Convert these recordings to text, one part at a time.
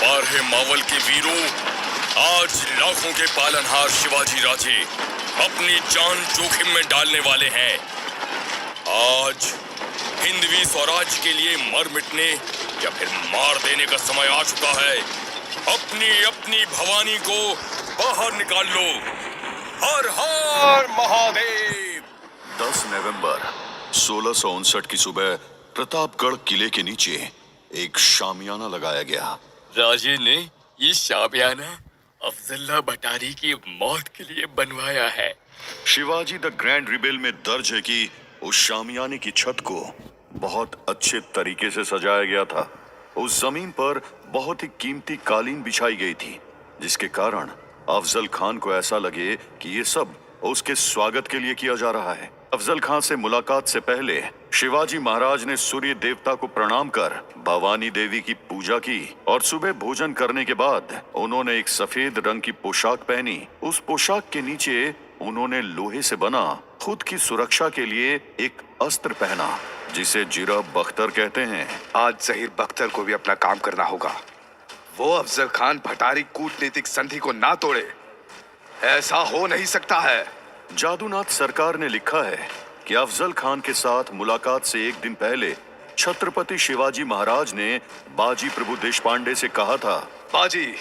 बारहे मावल के वीरों, आज लाखों के पालनहार शिवाजी राजे अपनी जान जोखिम में डालने वाले हैं। आज हिंदवी स्वराज के लिए मर मिटने या फिर मार देने का समय आ चुका है। अपनी अपनी भवानी को बाहर निकाल लो। हर हर महादेव। 10 नवंबर 1659 की सुबह प्रतापगढ़ किले के नीचे एक शामियाना लगाया गया। राजे ने ये शामियाना अफजल्ला भटारी की मौत के लिए बनवाया है। शिवाजी द ग्रैंड रिबेल में दर्ज है कि उस शामियाने की छत को बहुत अच्छे तरीके से सजाया गया था। उस जमीन पर बहुत ही कीमती कालीन बिछाई गई थी, जिसके कारण अफजल खान को ऐसा लगे कि ये सब उसके स्वागत के लिए किया जा रहा है। अफजल खान से मुलाकात से पहले शिवाजी महाराज ने सूर्य देवता को प्रणाम कर भवानी देवी की पूजा की और सुबह भोजन करने के बाद उन्होंने एक सफेद रंग की पोशाक पहनी। उस पोशाक के नीचे उन्होंने लोहे से बना खुद की सुरक्षा के लिए एक अस्त्र पहना, जिसे जिरह बख्तर कहते हैं। आज जहीर बख्तर को भी अपना काम करना होगा। वो अफजल खान भटारी कूटनीतिक संधि को ना तोड़े, ऐसा हो नहीं सकता है। जादूनाथ सरकार ने लिखा है कि अफजल खान के साथ मुलाकात से एक दिन पहले छत्रपति शिवाजी महाराज ने बाजी प्रभु देशपांडे से कहा था, बाजी,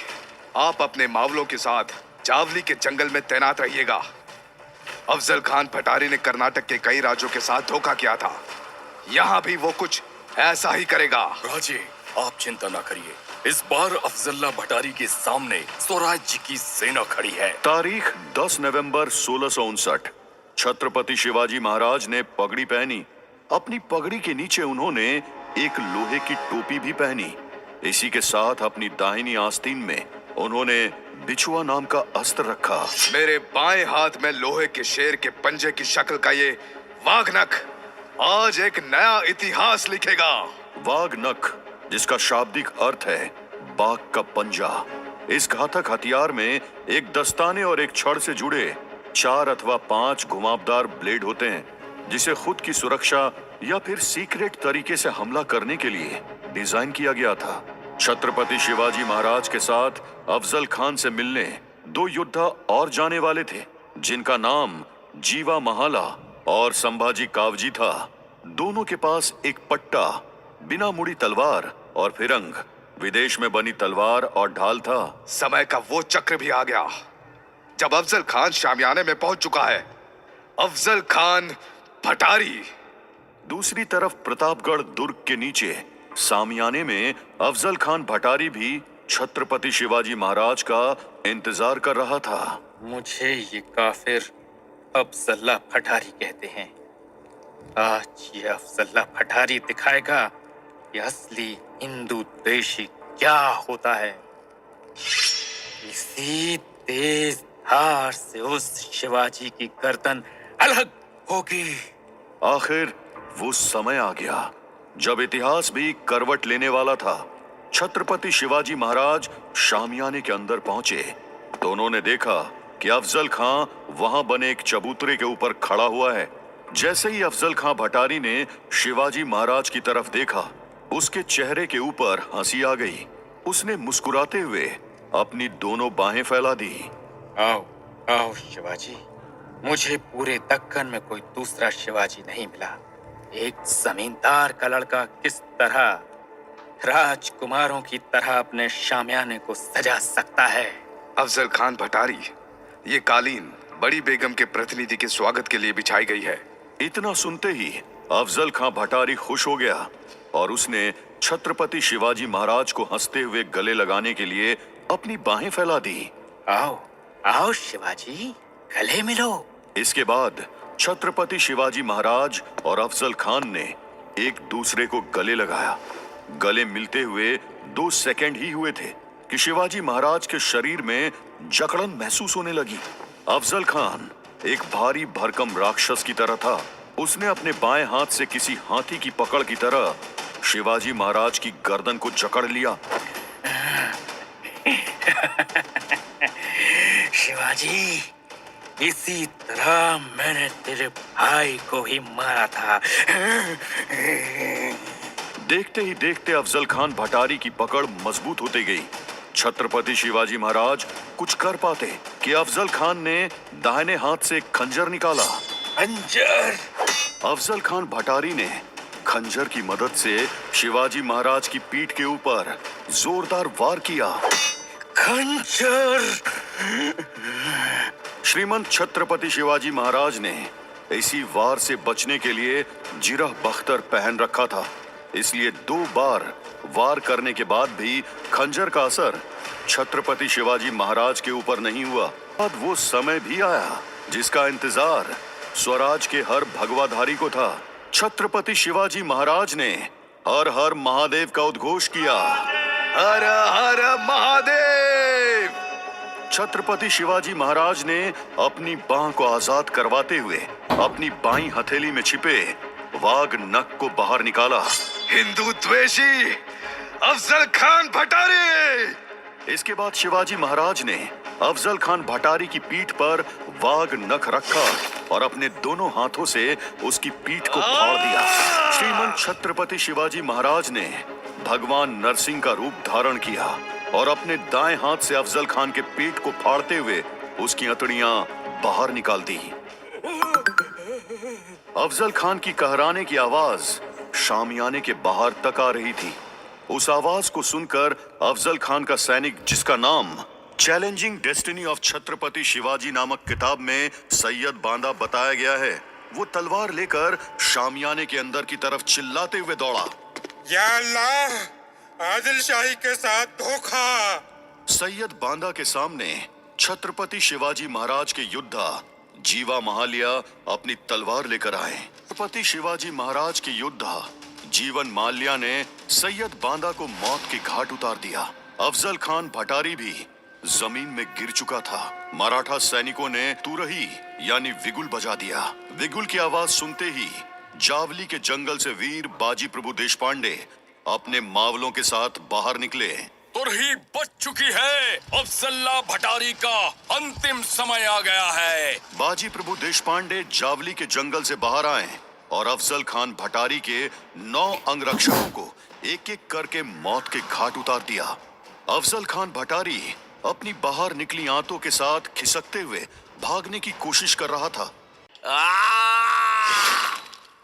आप अपने मावलों के साथ जावली के जंगल में तैनात रहिएगा। अफजल खान भटारी ने कर्नाटक के कई राज्यों के साथ धोखा किया था, यहाँ भी वो कुछ ऐसा ही करेगा। राजे, आप चिंता ना करिए। इस बार अफजल्ला भटारी के सामने स्वराज जी की सेना खड़ी है। तारीख 10 नवंबर 1659। छत्रपति शिवाजी महाराज ने पगड़ी पहनी। अपनी पगड़ी के नीचे उन्होंने एक लोहे की टोपी भी पहनी। इसी के साथ अपनी दाहिनी आस्तीन में उन्होंने बिछुआ नाम का अस्त्र रखा। मेरे बाएं हाथ में लोहे के शेर के पंजे की शक्ल का ये वाघनख आज एक नया इतिहास लिखेगा। वाघनख, जिसका शाब्दिक अर्थ है बाघ का पंजा। इस घातक हथियार में एक दस्ताने और एक छड़ से जुड़े 4 अथवा 5 घुमावदार ब्लेड होते हैं, जिसे खुद की सुरक्षा या फिर सीक्रेट तरीके से हमला करने के लिए डिजाइन किया गया था। छत्रपति शिवाजी महाराज के साथ अफजल खान से मिलने 2 योद्धा और जाने वाले थे, जिनका नाम जीवा महाला और संभाजी कावजी था। दोनों के पास एक पट्टा, बिना मुड़ी तलवार और फिरंग, विदेश में बनी तलवार और ढाल था। समय का वो चक्र भी आ गया जब अफजल खान शामियाने में पहुंच चुका है। अफजल खान भटारी। दूसरी तरफ प्रतापगढ़ दुर्ग के नीचे सामियाने में अफजल खान भटारी भी छत्रपति शिवाजी महाराज का इंतजार कर रहा था। मुझे ये काफिर अफजल्ला भटारी कहते हैं। आज ये अफजल्ला भटारी दिखाएगा कि असली हिंदू द्वेषी क्या होता है। इसी तेज धार से उस शिवाजी की गर्दन अलग होगी। आखिर वो समय आ गया जब इतिहास भी करवट लेने वाला था। छत्रपति शिवाजी महाराज शामियाने के अंदर पहुंचे तो उन्होंने देखा कि अफजल खां वहां बने एक चबूतरे के ऊपर खड़ा हुआ है। जैसे ही अफजल खां भटारी ने शिवाजी महाराज की तरफ देखा, उसके चेहरे के ऊपर हंसी आ गई। उसने मुस्कुराते हुए अपनी दोनों बाहें फैला दी। आओ आओ शिवाजी, मुझे पूरे दक्कन में कोई दूसरा शिवाजी नहीं मिला। एक जमींदार का लड़का किस तरह राजकुमारों की तरह अपने शामियाने को सजा सकता है। अफजल खान भटारी, ये कालीन बड़ी बेगम के प्रतिनिधि के स्वागत के लिए बिछाई गई है। इतना सुनते ही अफजल खां भटारी खुश हो गया और उसने छत्रपति शिवाजी महाराज को हंसते हुए गले लगाने के लिए अपनी बाहें फैला दी। आओ आओ शिवाजी, गले मिलो। इसके बाद छत्रपति शिवाजी महाराज और अफजल खान ने एक दूसरे को गले लगाया। गले मिलते हुए 2 सेकंड ही हुए थे कि शिवाजी महाराज के शरीर में जकड़न महसूस होने लगी। अफजल खान एक भारी भरकम राक्षस की तरह था। उसने अपने बाएं हाथ से किसी हाथी की पकड़ की तरह शिवाजी महाराज की गर्दन को जकड़ लिया। शिवाजी, इसी तरह मैंने तेरे भाई को ही मारा था। देखते ही देखते अफजल खान भटारी की पकड़ मजबूत होती गई। छत्रपति शिवाजी महाराज कुछ कर पाते कि अफजल खान ने दाहिने हाथ से एक खंजर निकाला। खंजर! अफजल खान भटारी ने खंजर की मदद से शिवाजी महाराज की पीठ के ऊपर जोरदार वार किया। खंजर! श्रीमंत छत्रपति शिवाजी महाराज ने इसी वार से बचने के लिए जिरह बख्तर पहन रखा था, इसलिए 2 बार वार करने के बाद भी खंजर का असर छत्रपति शिवाजी महाराज के ऊपर नहीं हुआ। अब वो समय भी आया जिसका इंतजार स्वराज के हर भगवाधारी को था। छत्रपति शिवाजी महाराज ने हर हर महादेव का उद्घोष किया। हर हर महादेव! छत्रपति शिवाजी महाराज ने अपनी बाह को आजाद करवाते हुए अपनी बाईं हथेली में छिपे वाघ नख को बाहर निकाला। हिंदू द्वेषी अफजल खान भटारी! इसके बाद शिवाजी महाराज ने अफजल खान भटारी की पीठ पर वाघ नख रखा और अपने दोनों हाथों से उसकी पीठ को फाड़ दिया। श्रीमंत छत्रपति शिवाजी महाराज ने भगवान नरसिंह का रूप धारण किया और अपने दाएं हाथ से अफजल खान के पीठ को फाड़ते हुए उसकी हथेलियां बाहर निकाल दी। अफजल खान की कहराने की आवाज शामियाने के बाहर तक आ रही थी। उस आवाज को सुनकर अफजल खान का सैनिक, जिसका नाम challenging destiny of Chhatrapati Shivaji नामक किताब में सैयद बांदा बताया गया है, वो तलवार लेकर शामियाने के अंदर की तरफ चिल्लाते हुए दौड़ा। या अल्लाह, आदिल शाही के साथ धोखा! सैयद बांदा के सामने छत्रपति शिवाजी महाराज के योद्धा जीवा महालिया अपनी तलवार लेकर आए। छत्रपति शिवाजी महाराज के योद्धा जीवन माल्या ने सैयद बांदा को मौत के घाट उतार दिया। अफजल खान भटारी भी जमीन में गिर चुका था। मराठा सैनिकों ने तुरही यानी विगुल बजा दिया। विगुल की आवाज सुनते ही जावली के जंगल से वीर बाजी प्रभु देशपांडे अपने मावलों के साथ बाहर निकले। तुरही बच चुकी है, अफजल्ला भटारी का अंतिम समय आ गया है। बाजी प्रभु देशपांडे जावली के जंगल से बाहर आए और अफजल खान भटारी के 9 अंगरक्षकों को एक एक करके मौत के घाट उतार दिया। अफजल खान भटारी अपनी बाहर निकली आंतों के साथ खिसकते हुए भागने की कोशिश कर रहा था।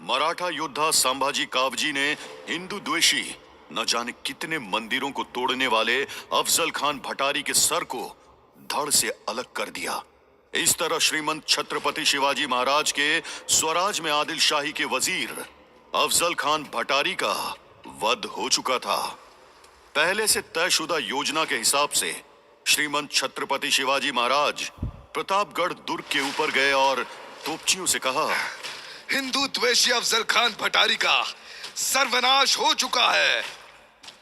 मराठा योद्धा संभाजी कावजी ने हिंदू द्वेषी न जाने कितने मंदिरों को तोड़ने वाले अफजल खान भटारी के सर को धड़ से अलग कर दिया। इस तरह श्रीमंत छत्रपति शिवाजी महाराज के स्वराज में आदिल शाही के वजीर अफजल खान भटारी का वध हो चुका था। पहले से तयशुदा योजना के हिसाब से श्रीमंत छत्रपति शिवाजी महाराज प्रतापगढ़ दुर्ग के ऊपर गए और तोपचियों से कहा, हिंदू द्वेषी अफजल खान भटारी का सर्वनाश हो चुका है,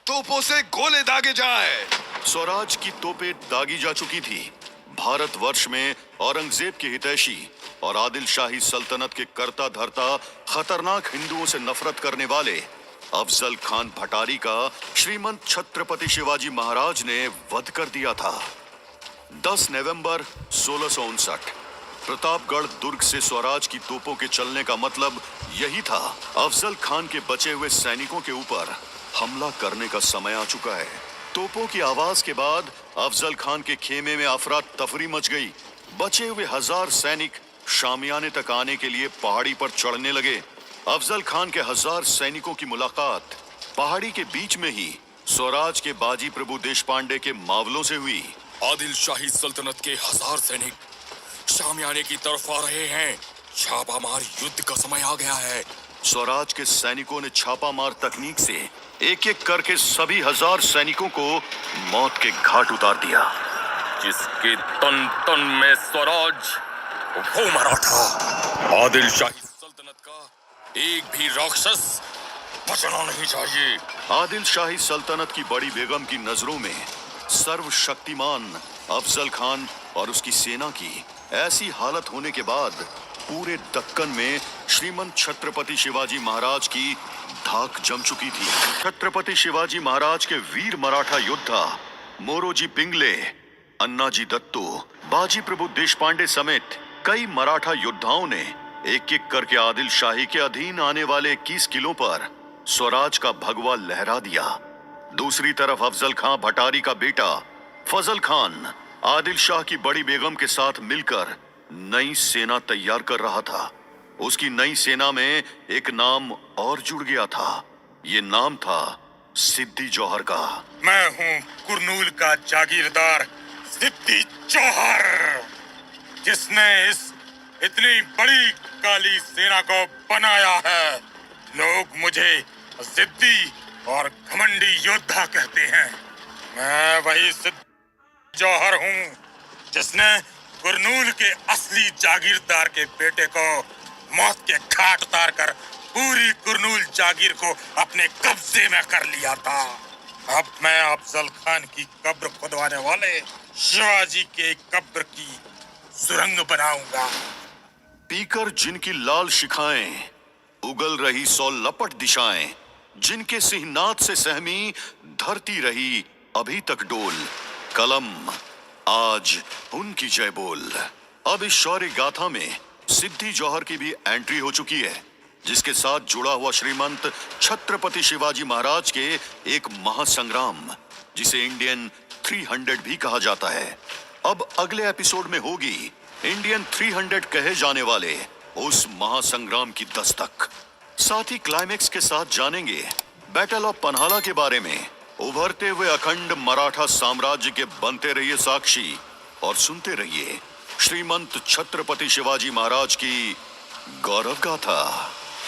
तोपों से गोले दागे जाए। स्वराज की तोपें दागी जा चुकी थी। भारतवर्ष में औरंगजेब के हितैषी और आदिल शाही सल्तनत के कर्ता धर्ता खतरनाक हिंदुओं से नफरत करने वाले अफजल खान भटारी का श्रीमंत छत्रपति शिवाजी महाराज ने वध कर दिया था। 10 नवंबर 1659 प्रतापगढ़ दुर्ग से स्वराज की तोपों के चलने का मतलब यही था, अफजल खान के बचे हुए सैनिकों के ऊपर हमला करने का समय आ चुका है। तोपों की आवाज के बाद अफजल खान के खेमे में अफरा तफरी मच गई। बचे हुए 1000 सैनिक शामियाने तक आने के लिए पहाड़ी पर चढ़ने लगे। अफजल खान के 1000 सैनिकों की मुलाकात पहाड़ी के बीच में ही स्वराज के बाजी प्रभु देशपांडे के मावलों से हुई। आदिल शाही सल्तनत के 1000 सैनिक शामियाने की तरफ आ रहे हैं। छापामार युद्ध का समय आ गया है। स्वराज के सैनिकों ने छापामार तकनीक से एक एक करके सभी 1000 सैनिकों को मौत के घाट उतार दिया। जिसके तन तन में स्वराज, वो मराठा आदिल शाही सल्तनत का एक भी राक्षस बचना नहीं चाहिए। आदिल शाही सल्तनत की बड़ी बेगम की नजरों में सर्वशक्तिमान अफजल खान और उसकी सेना की ऐसी हालत होने के बाद पूरे दक्कन में श्रीमंत छत्रपति शिवाजी महाराज की धाक जम चुकी थी। छत्रपति शिवाजी महाराज के वीर मराठा योद्धा मोरोजी पिंगले, अन्नाजी दत्तो, बाजी प्रभु देशपांडे समेत कई मराठा योद्धाओं ने एक एक करके आदिल शाही के अधीन आने वाले 21 किलों पर स्वराज का भगवा लहरा दिया। दूसरी तरफ अफजल खां भटारी का बेटा फजल खान आदिल शाह की बड़ी बेगम के साथ मिलकर नई सेना तैयार कर रहा था। उसकी नई सेना में एक नाम और जुड़ गया था। ये नाम था सिद्दी जौहर का। मैं हूँ कुरनूल का जागीरदार सिद्दी जौहर, जिसने इस इतनी बड़ी काली सेना को बनाया है। लोग मुझे जिद्दी और घमंडी योद्धा कहते हैं। मैं वही सिद्दी जौहर हूँ जिसने कुरनूल के असली जागीरदार के बेटे को मौत के घाट उतार कर पूरी कुरनूल जागीर को अपने कब्जे में कर लिया था। अब मैं अफजल खान की कब्र खुदवाने वाले शिवाजी के कब्र की सुरंग बनाऊंगा। पीकर जिनकी लाल शिखाएं, उगल रही 100 लपट दिशाएं, जिनके सिंहनाद से सहमी धरती रही अभी तक डोल, कलम आज उनकी जय बोल। अब इस शौर्य गाथा में सिद्दी जौहर की भी एंट्री हो चुकी है, जिसके साथ जुड़ा हुआ श्रीमंत छत्रपति शिवाजी महाराज के एक महासंग्राम, जिसे इंडियन 300 भी कहा जाता है। अब अगले एपिसोड में होगी इंडियन 300 कहे जाने वाले उस महासंग्राम की दस्तक। साथ ही क्लाइमेक्स के साथ जानेंगे बैटल ऑफ पन्हाला के बारे में। उभरते हुए अखंड मराठा साम्राज्य के बनते रहिए साक्षी और सुनते रहिए श्रीमंत छत्रपति शिवाजी महाराज की गौरव गाथा।